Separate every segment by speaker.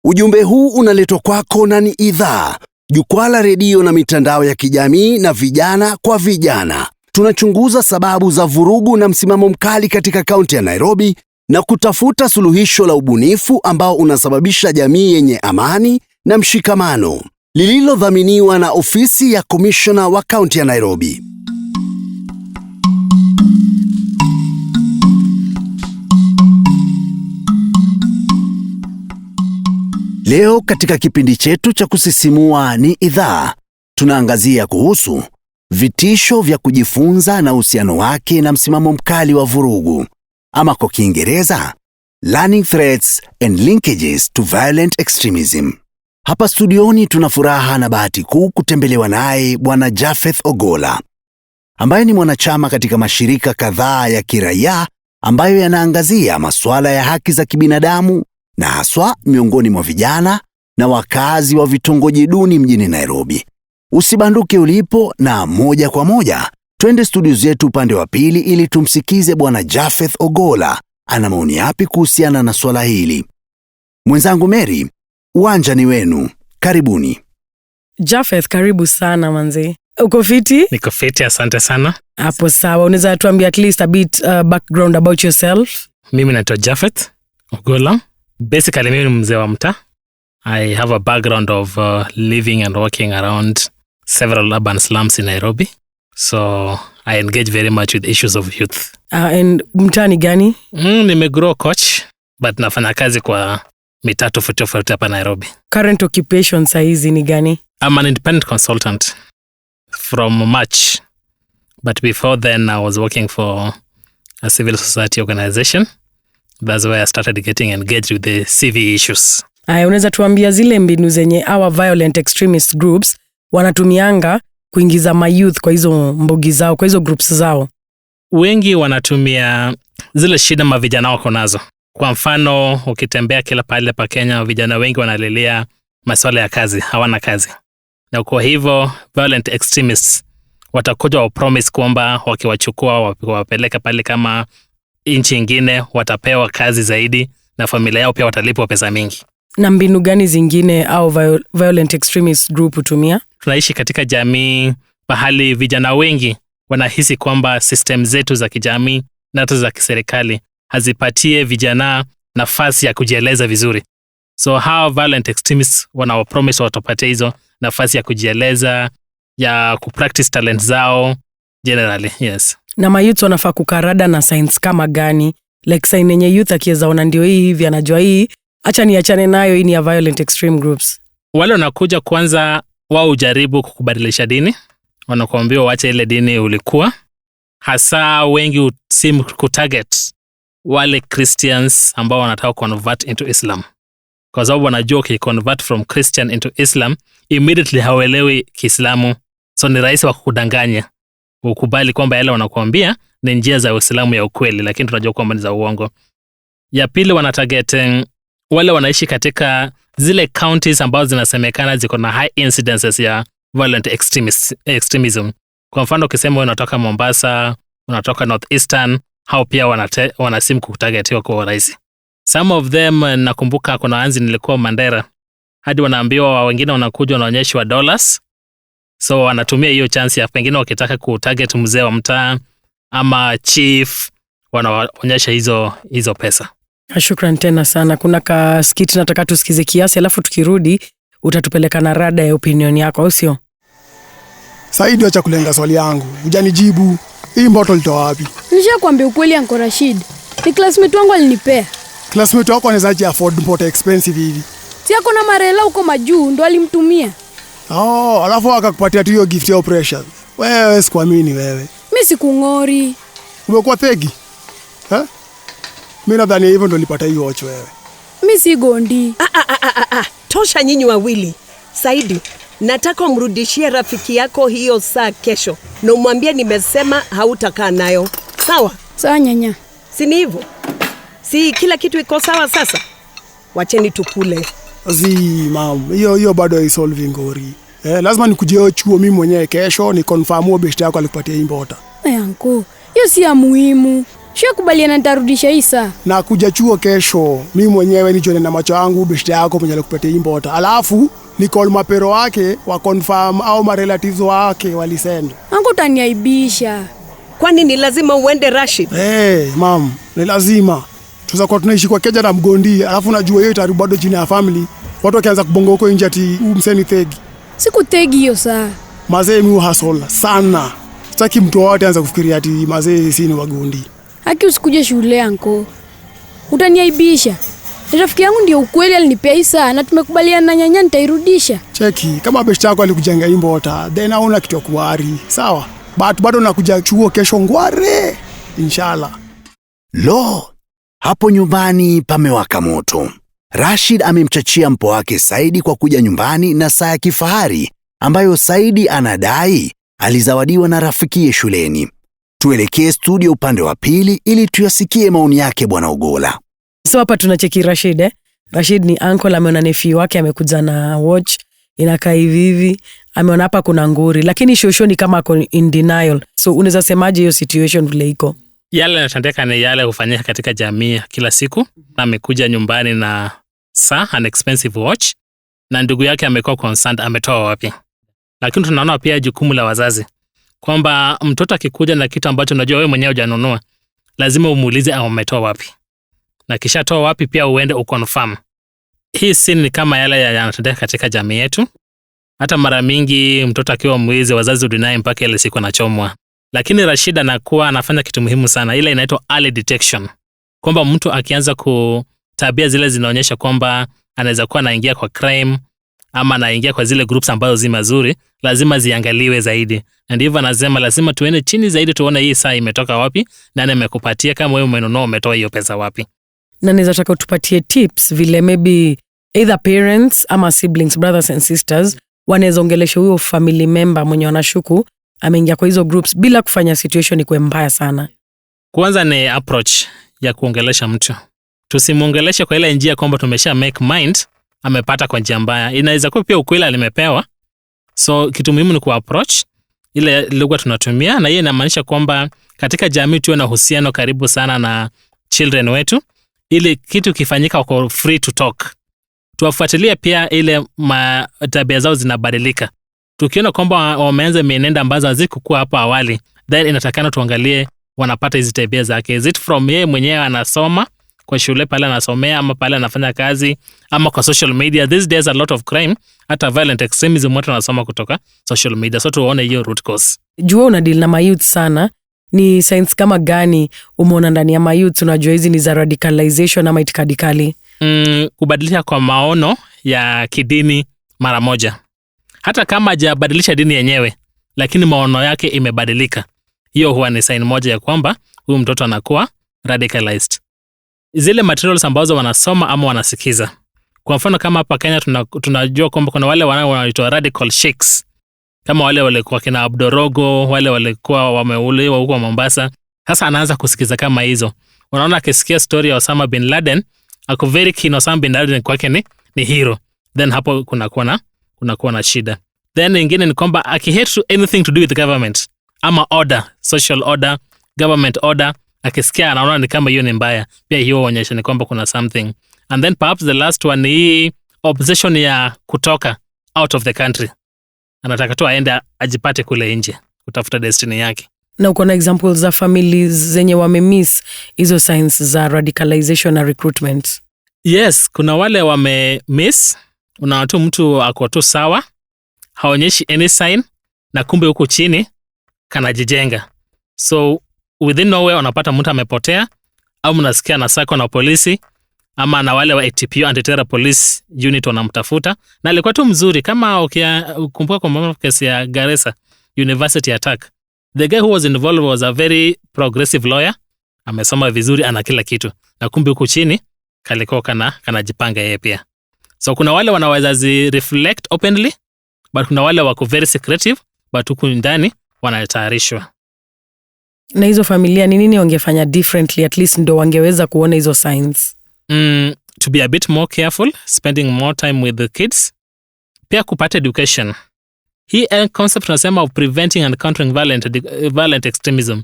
Speaker 1: Ujumbe huu unaletwa kwako na ni idhaa, jukwaa la redio na mitandao ya kijamii na vijana kwa vijana. Tunachunguza sababu za vurugu na msimamo mkali katika kaunti ya Nairobi na kutafuta suluhisho la ubunifu ambao unasababisha jamii yenye amani na mshikamano. Lililodhaminiwa na ofisi ya komishona wa kaunti ya Nairobi. Leo katika kipindi chetu cha kusisimua ni idhaa, tunaangazia kuhusu vitisho vya kujifunza na uhusiano wake na msimamo mkali wa vurugu, ama kwa Kiingereza learning threats and linkages to violent extremism. Hapa studioni tuna furaha na bahati kuu kutembelewa naye Bwana Japheth Ogolla, ambaye ni mwanachama katika mashirika kadhaa ya kiraia ambayo yanaangazia masuala ya haki za kibinadamu na haswa miongoni mwa vijana na wakazi wa vitongoji duni mjini Nairobi. Usibanduke ulipo na moja kwa moja twende studio zetu upande wa pili ili tumsikize Bwana Japheth Ogolla ana maoni yapi kuhusiana na swala hili. Mwenzangu Mary, uwanja ni wenu. Karibuni.
Speaker 2: Japheth, karibu sana manze. Uko fiti?
Speaker 3: Niko fiti, asante sana.
Speaker 2: Hapo sawa, unaweza tuambia at least a bit background about yourself?
Speaker 3: Mimi naitwa Japheth Ogolla. Basically mimi ni mzee wa mtaa. I have a background of living and working around several urban slums in Nairobi. So I engage very much with issues of youth.
Speaker 2: And mtaani gani?
Speaker 3: Nimegrow coach, but nafanya kazi kwa mitaa tofauti hapa Nairobi.
Speaker 2: Current occupation saizi ni gani?
Speaker 3: I'm an independent consultant from March. But before then I was working for a civil society organization. That's where I started getting engaged with the CV issues.
Speaker 2: Unaweza tuambia zile mbinu zenye our violent extremist groups wanatumianga kuingiza mayouth kwa hizo mbogi zao, kwa hizo groups zao?
Speaker 3: Wengi wanatumia zile shida mavijana wako nazo. Kwa mfano, ukitembea kila pale pa Kenya, vijana wengi wanalilia masuala ya kazi, hawana kazi. Na kwa hivyo violent extremists watakuja wa promise kwamba wakiwachukua wapeleka pale kama nchi nyingine watapewa kazi zaidi na familia yao pia watalipwa pesa mingi.
Speaker 2: Na mbinu gani zingine au violent extremist group hutumia?
Speaker 3: Tunaishi katika jamii pahali vijana wengi wanahisi kwamba system zetu za kijamii na hata za kiserikali hazipatie vijana nafasi ya kujieleza vizuri. So how violent extremists wanawapromise watapatia hizo nafasi ya kujieleza, ya kupractice talent zao generally, yes.
Speaker 2: Na mayouth wanafaa kukarada na signs kama gani? Like sign yenye youth akiweza ona ndio hii hivi anajua hii, acha niachane nayo, hii ni ya violent extreme groups.
Speaker 3: Wale wanakuja kwanza wao ujaribu kukubadilisha dini. Wanakuambia waache ile dini ulikuwa. Hasa wengi usimu kutarget wale Christians ambao wanataka convert into Islam. Kwa sababu wanajua convert from Christian into Islam, immediately hawelewi Kiislamu. So ni rahisi wa kukudanganya. Ukubali kwamba yale wanakuambia ni njia za Uislamu ya ukweli, lakini tunajua kwamba ni za uongo. Ya pili wanatarget wale wanaishi katika zile counties ambazo zinasemekana ziko na high incidences ya violent extremism. Kwa mfano ukisema unatoka Mombasa, unatoka Northeastern, hao pia wanasimu kutargetiwa kwa urahisi. Some of them, nakumbuka kuna anzi nilikuwa Mandera, hadi wanaambiwa wengine wanakuja wanaonyeshwa dollars. So wanatumia hiyo chance ya pengine wakitaka kutarget mzee wa mtaa ama chief, wanaonyesha hizo pesa.
Speaker 2: Shukran tena sana. Kuna ka skit nataka tusikize kiasi, alafu tukirudi utatupeleka na rada ya opinion yako, au sio?
Speaker 4: Saidi, acha kulenga swali yangu. Hujanijibu. Hii mboto litoa wapi?
Speaker 5: Nishakwambia ukweli Uncle Rashid. Ni classmate wangu alinipea.
Speaker 4: Classmate wako anawezaje afford mboto expensive hivi?
Speaker 5: Si yako na marela huko majuu ndo alimtumia.
Speaker 4: Alafu akakupatia tu hiyo gift ya precious. Wewe sikuamini wewe.
Speaker 5: Mimi sikungori.
Speaker 4: Umekuwa thegi? Mimi nadhani hivyo ndo nilipata hiyo watch wewe.
Speaker 5: Mimi si gondi.
Speaker 6: Tosha nyinyi wawili. Saidi, nataka umrudishie rafiki yako hiyo saa kesho. Na umwambie nimesema hautakaa nayo. Sawa?
Speaker 5: Sawa nyanya.
Speaker 6: Si ni hivyo? Si kila kitu iko sawa sasa? Wacheni tukule.
Speaker 4: Mam, hiyo bado haisolvi ngori. Lazima nikuje chuo mimi mwenyewe kesho ni confirm best yako alikupatia hii mbota.
Speaker 5: Uncle, hiyo si ya muhimu. Shia kubaliana nitarudisha hii saa.
Speaker 4: Na kuja chuo kesho, mimi mwenyewe nichone na macho yangu beshte yako mwenye alikupatia import. Alafu ni call mapero wake wa confirm au ma relatives wake walisend.
Speaker 5: Angu utaniaibisha.
Speaker 6: Kwani ni lazima uende Rashid?
Speaker 4: Mam, ni lazima. Tuzakuwa tunaishi kwa keja na mgondi, alafu najua hiyo itaribu bado chini ya family. Watu wakianza kubonga huko nje ati mseni thegi.
Speaker 5: Siku thegi hiyo saa.
Speaker 4: Mazee mi hustle sana. Sitaki mtu wote aanze kufikiria ati mazee si ni wagondi.
Speaker 5: Haki usikuje shule anko. Utaniaibisha. Rafiki yangu ndio ukweli alinipea hii saa na tumekubaliana na nyanya nitairudisha.
Speaker 4: Cheki, kama beshte yako alikujenga import, then hauna kitu ya kuwari. Sawa? Bado nakuja chuo kesho ngware. Inshallah.
Speaker 1: Lo, hapo nyumbani pamewaka moto. Rashid amemchachia mpo wake Saidi kwa kuja nyumbani na saa ya kifahari ambayo Saidi anadai alizawadiwa na rafikiye shuleni. Tuelekee studio upande wa pili ili tuyasikie maoni yake Bwana Ogola.
Speaker 2: So hapa tunacheki Rashid. Rashid ni uncle, ameona nephew wake amekuja na watch inakaa hivi. Ameona hapa kuna nguri, lakini shosho ni kama ako in denial. So unaweza semaje hiyo situation vile iko?
Speaker 3: Yale yanatendeka ni yale hufanyika katika jamii kila siku. Na amekuja nyumbani na saa, an expensive watch, na ndugu yake amekuwa concerned ametoa wapi. Lakini tunaona pia jukumu la wazazi kwamba mtoto akikuja na kitu ambacho unajua wewe mwenyewe hujanunua, lazima umuulize ametoa wapi. Na kisha toa wapi pia uende uconfirm. Hii scene ni kama yale yanatendeka katika jamii yetu. Hata mara mingi mtoto akiwa mwizi wazazi udinai mpaka ile siku anachomwa. Lakini Rashid anakuwa anafanya kitu muhimu sana, ile inaitwa early detection. Kwamba mtu akianza kutabia zile zinaonyesha kwamba anaweza kuwa anaingia kwa crime ama anaingia kwa zile groups ambazo zi mazuri, lazima ziangaliwe zaidi. Na ndivyo anasema lazima tuende chini zaidi tuone hii saa imetoka wapi, nani amekupatia, kama wewe umenunua umetoa hiyo pesa wapi.
Speaker 2: Na naweza taka utupatie tips vile maybe either parents ama siblings, brothers and sisters, wanaweza ongelesha huyo family member mwenye wanashuku ameingia kwa hizo groups bila kufanya situation ikuwe mbaya sana.
Speaker 3: Kwanza ni approach ya kuongelesha mtu. Tusimuongeleshe kwa ile njia kwamba tumesha make mind amepata kwa njia mbaya. Inaweza kuwa pia ukweli alimepewa. So kitu muhimu ni ku-approach ile lugha tunatumia, na hiyo inamaanisha kwamba katika jamii tuwe na uhusiano karibu sana na children wetu, ili kitu kifanyika wako free to talk. Tuwafuatilie pia ile tabia zao zinabadilika. Tukiona kwamba wameanza mienendo ambazo hazikuwa hapo awali, then inatakana tuangalie wanapata hizi tabia zake. Is it from yeye mwenyewe anasoma kwa shule pale anasomea, ama pale anafanya kazi, ama kwa social media? These days a lot of crime, hata violent extremism watu wanasoma kutoka social media. So tuone hiyo root cause.
Speaker 2: Jua una deal na mayouth sana. Ni signs kama gani umeona ndani ya mayouth unajua hizi ni za radicalization ama itikadi kali?
Speaker 3: Kubadilisha kwa maono ya kidini mara moja. Hata kama hajabadilisha dini yenyewe, lakini maono yake imebadilika. Hiyo huwa ni sign moja ya kwamba huyu mtoto anakuwa radicalized. Zile materials ambazo wanasoma ama wanasikiza. Kwa mfano kama hapa Kenya tunajua kwamba kuna wale wanaoitwa radical sheikhs. Kama wale walikuwa kina Abdorogo, wale walikuwa wameuliwa huko Mombasa. Sasa anaanza kusikiza kama hizo. Unaona akisikia story ya Osama bin Laden, ako very keen Osama bin Laden kwake ni hero. Then hapo kunakuwa na shida. Then ingine ni kwamba akihate to anything to do with government ama order, social order, government order, akisikia anaona ni kama hiyo ni mbaya, pia hiyo huonyesha ni kwamba kuna something. And then perhaps the last one ni obsession ya kutoka out of the country. Anataka tu aende ajipate kule nje kutafuta destiny yake.
Speaker 2: Na uko na examples za families zenye wamemiss hizo signs za radicalization na recruitment?
Speaker 3: Yes, kuna wale wamemiss. Unaona tu mtu ako tu sawa, haonyeshi any sign, na kumbe huko chini kanajijenga. So within nowhere unapata mtu amepotea, au mnasikia nasako na polisi, ama na wale wa ATPU, Anti-Terror Police Unit, wanamtafuta. Na alikuwa tu mzuri, kama ukumbuka kwa mambo kesi ya Garissa University attack. The guy who was involved was a very progressive lawyer, amesoma vizuri, ana kila kitu, na kumbe huko chini kalikuwa kanajipanga yeye pia. So kuna wale wanaweza reflect openly, but kuna wale wako very secretive, but huku ndani wanatayarishwa.
Speaker 2: Na hizo familia ni nini wangefanya differently at least ndo wangeweza kuona hizo signs?
Speaker 3: To be a bit more careful, spending more time with the kids. Pia kupata education. Hii concept tunasema of preventing and countering violent extremism.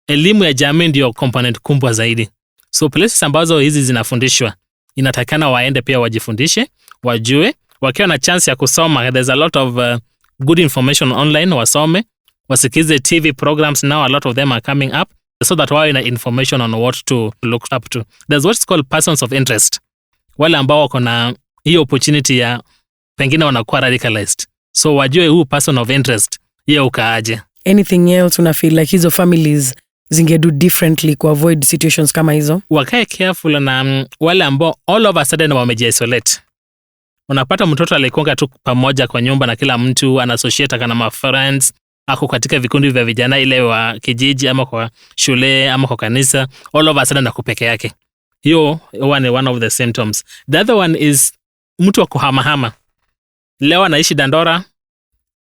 Speaker 3: elimu ya jamii ndio component kubwa zaidi. So places ambazo hizi zinafundishwa, inatakana waende pia wajifundishe, wajue, wakiwa na chance ya kusoma. There's a lot of good information online, wasome, wasikize TV programs now, a lot of them are coming up, so that wawe na information on what to look up to. There's what's called persons of interest. Wale ambao wako na hiyo opportunity ya pengine wanakuwa radicalized. So wajue huu person of interest, yeye ukaaje.
Speaker 2: Anything else una feel like hizo families zingedo differently ku avoid situations kama hizo?
Speaker 3: Wakae careful na wale ambao all of a sudden wamejiisolate. Unapata mtoto alikonga tu pamoja kwa nyumba na kila mtu anaassociate kana ma friends, ako katika vikundi vya vijana ile wa kijiji ama kwa shule ama kwa kanisa, all of a sudden ako peke yake. Hiyo one of the symptoms. The other one is mtu wa kuhamahama. Leo anaishi Dandora,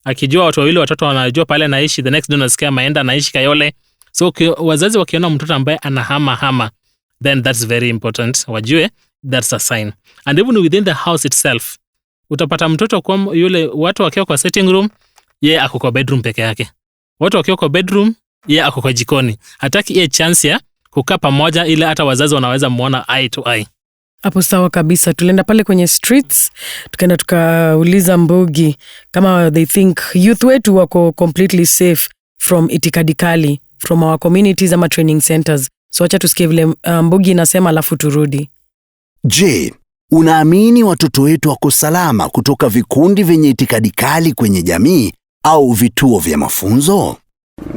Speaker 3: akijua watu wawili watoto wanajua pale naishi, the next day unasikia maenda naishi Kayole. So wazazi wakiona mtoto ambaye anahama, then that's very important. Wajue that's a sign. And even within the house itself, utapata mtoto kwa yule watu wakiwa kwa sitting room, yeye ako kwa bedroom peke yake. Watu wakiwa kwa bedroom, yeye ako kwa jikoni. Hataki ile chance ya kukaa pamoja ile hata wazazi wanaweza muona eye to eye.
Speaker 2: Hapo sawa kabisa. Tulienda pale kwenye streets, tukaenda tukauliza Mbogi kama they think youth wetu wako completely safe from itikadi kali from our communities ama training centers. So acha tusikie vile Mbogi inasema alafu turudi.
Speaker 1: Je, unaamini watoto wetu wako salama kutoka vikundi vyenye itikadi kali kwenye jamii au vituo vya mafunzo?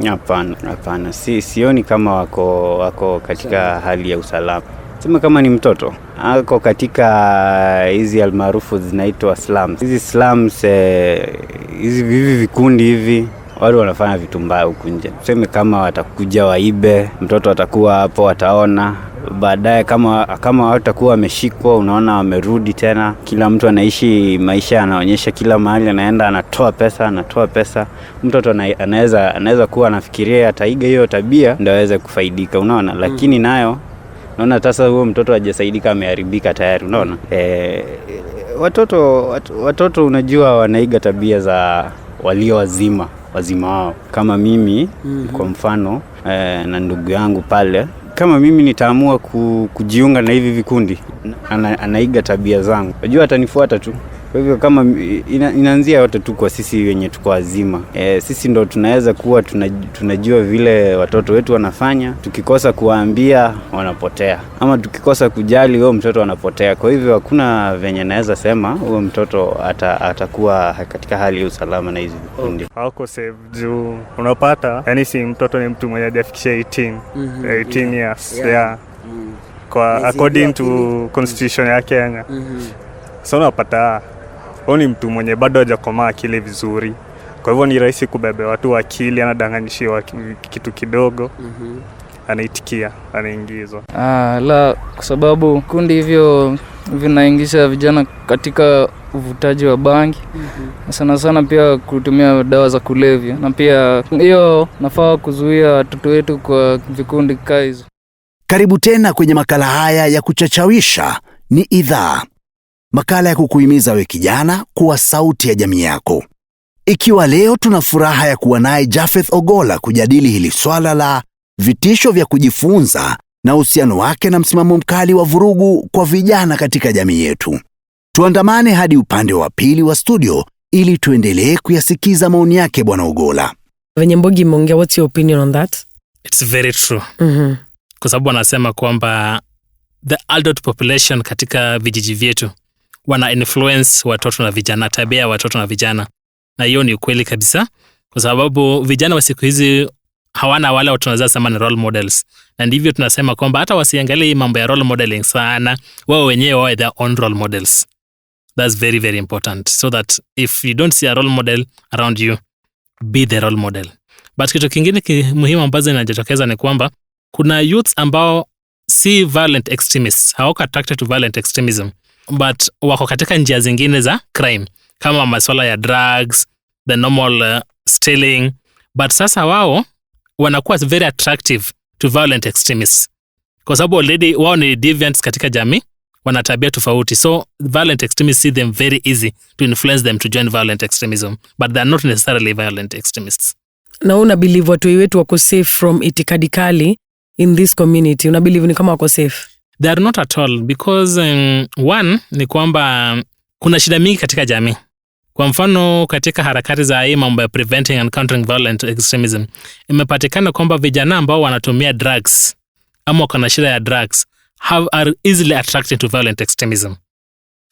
Speaker 7: Hapana. Sioni kama wako katika hali ya usalama. Sema kama ni mtoto ako katika hizi almaarufu zinaitwa slums. Hizi slums, hizi vikundi hivi, wale wanafanya vitu mbaya huku nje. Tuseme kama watakuja waibe, mtoto atakuwa hapo, wataona baadaye kama watakuwa wameshikwa, unaona wamerudi tena, kila mtu anaishi maisha, anaonyesha kila mahali anaenda anatoa pesa. Mtoto anaweza kuwa anafikiria ataiga hiyo tabia ndio aweze kufaidika, unaona. Lakini nayo naona sasa huo mtoto hajasaidika, ameharibika tayari, unaona. Watoto unajua wanaiga tabia za walio wazima wao. Kama mimi kwa mfano na ndugu yangu pale, kama mimi nitaamua kujiunga na hivi vikundi, anaiga tabia zangu, unajua atanifuata tu. Kwa hivyo kama inaanzia yote tu kwa sisi wenye tuko wazima. Sisi ndo tunaweza kuwa tunajua vile watoto wetu wanafanya. Tukikosa kuwaambia wanapotea, ama tukikosa kujali huyo mtoto anapotea. Kwa hivyo hakuna venye naweza sema huyo mtoto atakuwa katika hali ya usalama na hizi vikundi.
Speaker 8: Hawako safe juu unapata yani si mtoto ni mtu mwenye hajafikisha 18 years. Yeah. Kwa according to constitution ya Kenya. So unapata ni mtu mwenye bado hajakomaa akili vizuri. Kwa hivyo ni rahisi kubebe watu akili, anadanganyishiwa kitu kidogo. Anaitikia, anaingizwa.
Speaker 9: La, kwa sababu kundi hivyo vinaingisha vijana katika uvutaji wa bangi. Sana pia kutumia dawa za kulevya. Na pia hiyo nafaa kuzuia watoto wetu kwa vikundi kaizo.
Speaker 1: Karibu tena kwenye makala haya ya kuchachawisha ni idhaa. Makala ya kukuhimiza we kijana kuwa sauti ya jamii yako. Ikiwa leo tuna furaha ya kuwa naye Japheth Ogolla kujadili hili swala la vitisho vya kujifunza na uhusiano wake na msimamo mkali wa vurugu kwa vijana katika jamii yetu. Tuandamane hadi upande wa pili wa studio ili tuendelee kuyasikiza maoni yake Bwana Ogolla.
Speaker 2: Venye Mbogi mongia, what's your opinion on that?
Speaker 3: It's very true. Kwa sababu anasema kwamba the adult population katika vijiji vyetu wana influence watoto na vijana, tabia ya watoto na vijana. Na hiyo ni ukweli kabisa, kwa sababu vijana wa siku hizi hawana wale watu tunaweza sema ni role models. Na ndivyo tunasema kwamba hata wasiangalie mambo ya role modeling sana, wao wenyewe wawe their own role models. That's very, very important. So that if you don't see a role model around you, be the role model. But kitu kingine muhimu ambazo inajitokeza ni kwamba kuna youths ambao si violent extremists, hawako attracted to violent extremism, but wako katika njia zingine za crime, kama masuala ya drugs, the normal stealing. But sasa wao wanakuwa very attractive to violent extremists, kwa sababu already wao ni deviants katika jamii, wana tabia tofauti. So violent extremists see them very easy to influence them to join violent extremism, but they are not necessarily violent extremists.
Speaker 2: Na una believe watu wetu wako safe from itikadi kali in this community? Una believe ni kama wako safe?
Speaker 3: They are not at all, because one ni kwamba kuna shida mingi katika jamii. Kwa mfano katika harakati za hii mambo ya preventing and countering violent extremism, imepatikana kwamba vijana ambao wanatumia drugs ama wako na shida ya drugs are easily attracted to violent extremism.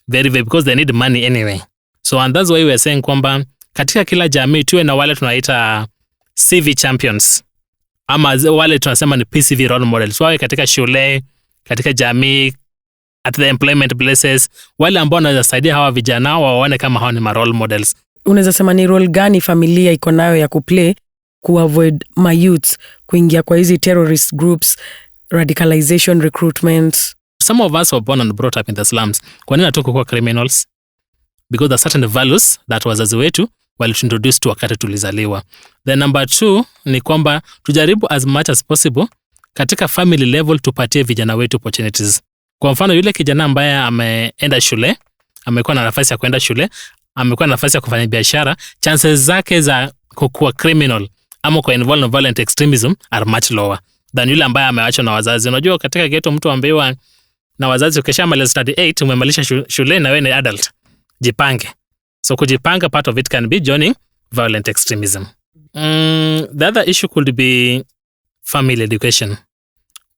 Speaker 3: Very, because they need money anyway. So and that's why we are saying kwamba katika kila jamii tuwe na wale tunaita CV champions, ama wale tunasema ni PCV role models. Wawe katika shule, katika jamii, at the employment places, wale ambao wanaweza saidia hawa vijana waone kama hawa ni ma role models.
Speaker 2: Unaweza sema ni role gani familia iko nayo ya kuplay kuavoid my youths kuingia kwa hizi terrorist groups, radicalization, recruitment?
Speaker 3: Some of us were born and brought up in the slums. Kwa nini hatuko kwa criminals? Because there are certain values that wazazi wetu waliintroduce tu wakati tulizaliwa. The number 2 ni kwamba tujaribu as much as possible katika family level tupatie vijana wetu opportunities. Kwa mfano yule kijana ambaye ameenda shule, amekuwa na nafasi ya kwenda shule, amekuwa na nafasi ya kufanya biashara, chances zake za kuwa criminal ama kwa involved in violent extremism are much lower than yule ambaye ameachwa na wazazi. Unajua katika ghetto mtu ambaye na wazazi ukishamaliza study 8 umemalisha shule na wewe ni adult, jipange. So kujipanga, part of it can be joining violent extremism. The other issue could be family education.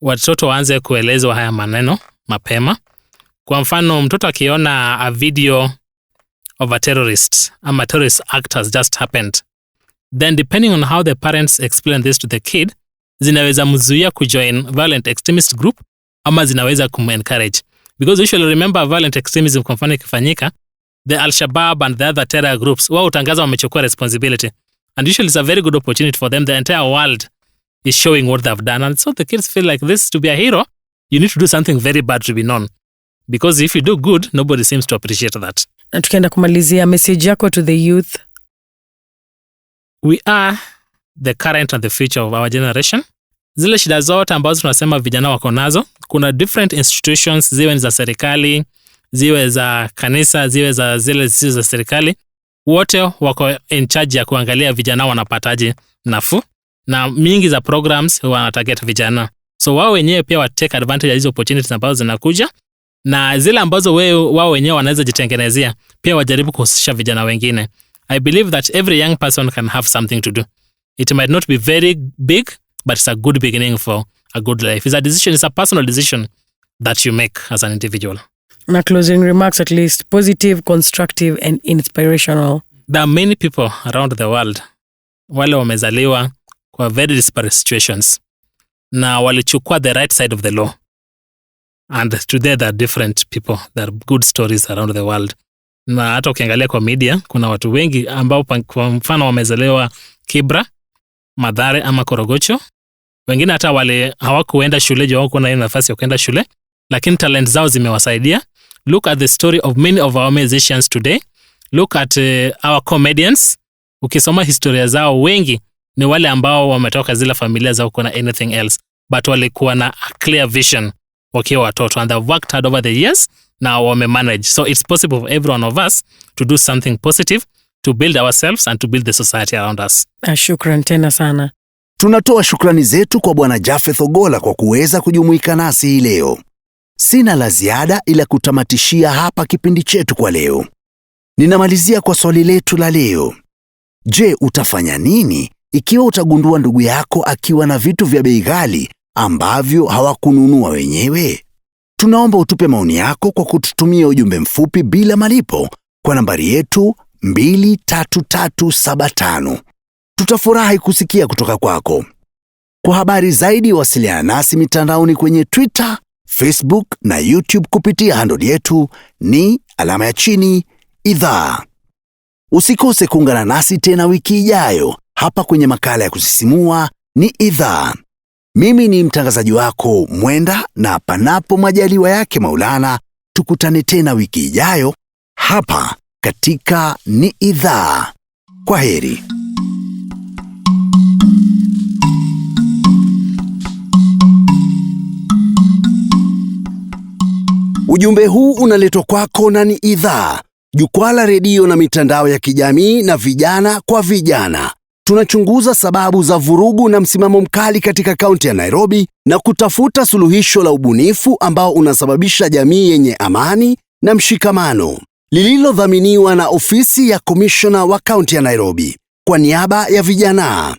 Speaker 3: Watoto waanze kuelezwa haya maneno mapema. Kwa mfano mtoto akiona a video of a terrorist ama terrorist act has just happened, then depending on how the parents explain this to the kid, zinaweza mzuia kujoin violent extremist group ama zinaweza kumencourage. Because usually remember violent extremism kwa mfano ikifanyika, the Al-Shabaab and the other terror groups wao utangaza wamechukua responsibility, and usually it's a very good opportunity for them. The entire world is showing what they've done, and so the kids feel like this to be a hero, you need to do something very bad to be known, because if you do good, nobody seems to appreciate that.
Speaker 2: Na tukienda kumalizia, message yako to the youth?
Speaker 3: We are the current and the future of our generation. Zile shida zote ambazo tunasema vijana wako nazo, kuna different institutions, ziwe za serikali, ziwe za kanisa, ziwe za zile zisizo za serikali, wote wako in charge ya kuangalia vijana wanapataje nafuu, na mingi za programs wanatarget vijana. So wao wenyewe pia wa take advantage ya hizo opportunities ambazo zinakuja, na zile ambazo wao wenyewe wanaweza jitengenezea pia wajaribu kuhusisha vijana wengine. I believe that every young person can have something to do. It might not be very big, but it's a good beginning for a good life. It's a personal decision that you make as an individual.
Speaker 2: Na closing remarks, at least positive, constructive and inspirational.
Speaker 3: There are many people around the world wale wamezaliwa kwa very disparate situations na walichukua the right side of the law, and today there are different people. There are good stories around the world, na hata ukiangalia kwa media kuna watu wengi ambao kwa mfano wamezaliwa Kibra, Mathare ama Korogocho. Wengine hata wale hawakuenda shule, hawako na nafasi ya kwenda shule, lakini talent zao zimewasaidia. Look at the story of many of our musicians today. Look at our comedians. Ukisoma historia zao, wengi ni wale ambao wametoka zile familia zao kuna anything else, but walikuwa na a clear vision wakiwa watoto, and they've worked hard over the years, now wame-manage. So it's possible for every one of us to do something positive, to build ourselves and to build the society around us.
Speaker 2: Shukran tena sana.
Speaker 1: Tunatoa shukrani zetu kwa Bwana Japheth Ogolla kwa kuweza kujumuika nasi hii leo. Sina la ziada ila kutamatishia hapa kipindi chetu kwa leo. Ninamalizia kwa swali letu la leo. Je, utafanya nini ikiwa utagundua ndugu yako akiwa na vitu vya bei ghali ambavyo hawakununua wenyewe? Tunaomba utupe maoni yako kwa kututumia ujumbe mfupi bila malipo kwa nambari yetu 23375. Tutafurahi kusikia kutoka kwako. Kwa habari zaidi wasiliana nasi mitandaoni kwenye Twitter, Facebook na YouTube kupitia handle yetu ni _idhaa. Usikose kuungana nasi tena wiki ijayo hapa kwenye makala ya kusisimua ni Idhaa. Mimi ni mtangazaji wako Mwenda, na panapo majaliwa yake Maulana tukutane tena wiki ijayo hapa katika ni Idhaa. Kwa heri. Ujumbe huu unaletwa kwako na ni Idhaa, jukwaa la redio na mitandao ya kijamii na vijana kwa vijana. tunachunguza sababu za vurugu na msimamo mkali katika kaunti ya Nairobi na kutafuta suluhisho la ubunifu ambao unasababisha jamii yenye amani na mshikamano, lililodhaminiwa na ofisi ya komishona wa kaunti ya Nairobi kwa niaba ya vijana.